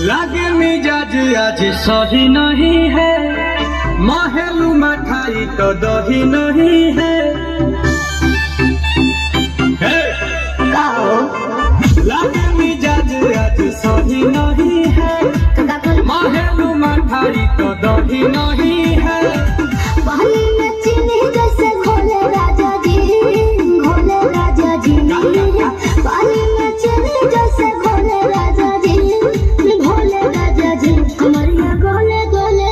लागे मिजाज आज सही नहीं है, महलू मठाई तो दही नहीं है। लागे मिजाज आज सही नहीं है, महलू मठाई तो दही नहीं है। पानी में चीनी जैसे घोले राजा जी, घोले राजा जी। पानी में चीनी जैसे घोले राजा जी, घोले राजा जी। कमरिया गोले गोले,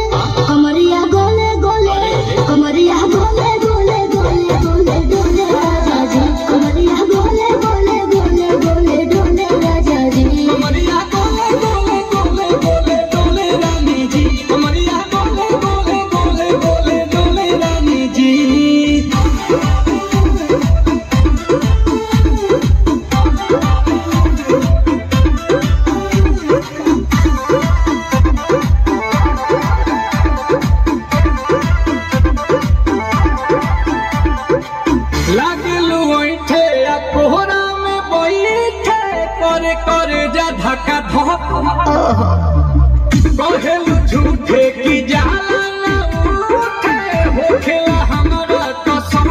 कमरिया गोले गोले, कमरिया गोले गोले गोले गोले डोले राजा जी। कमरिया गोले गोले गोले गोले डोले राजा जी। कमरिया गोले गोले गोले गोले डोले रानी जी। कमरिया गोले गोले गोले गोले डोले रानी जी। लागलू ओइठे आ कोहरा में बैठे, करे करे जा धक्का धक। कहेलू झूठे की जाला ना उठे, होखेला हमारा कसम।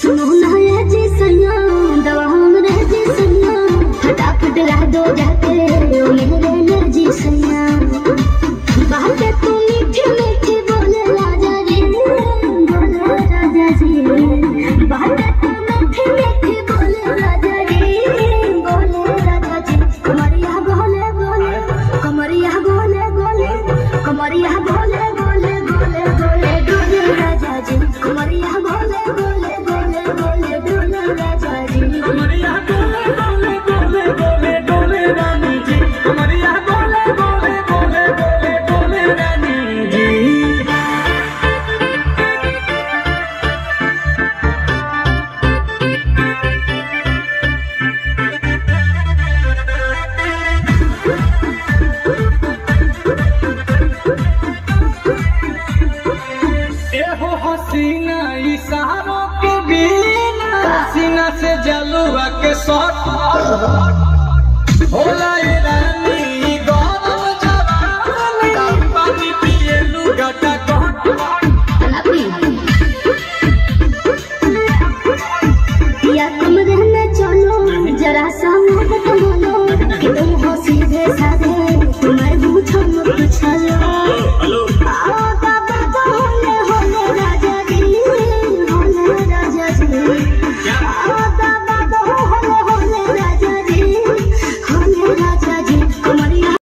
सुनो ना ये जी सैया, दवा हमरे जी सैया, फटाफट ला दो जाके ओ मेरे ले जी सैया। बातें तू मीठी मीठी बोले राजा जी, बोले राजा जी। बातें तू मीठी मीठी बोले राजा जी, बोले राजा जी। कमरिया गोले गोले, कमरिया गोले गोले, कमरिया गोले गोले गोले गोले डोले राजा जी। कमरिया गोले गोले गोले गोले डोले राजा जी। कमरिया गोले गोले गोले गोले डोले रानी जी। कमरिया गोले गोले गोले गोले डोले रानी जी। एहो हसीना इशारों के बिना, सीना से जलवा के शॉट होला ये रानी।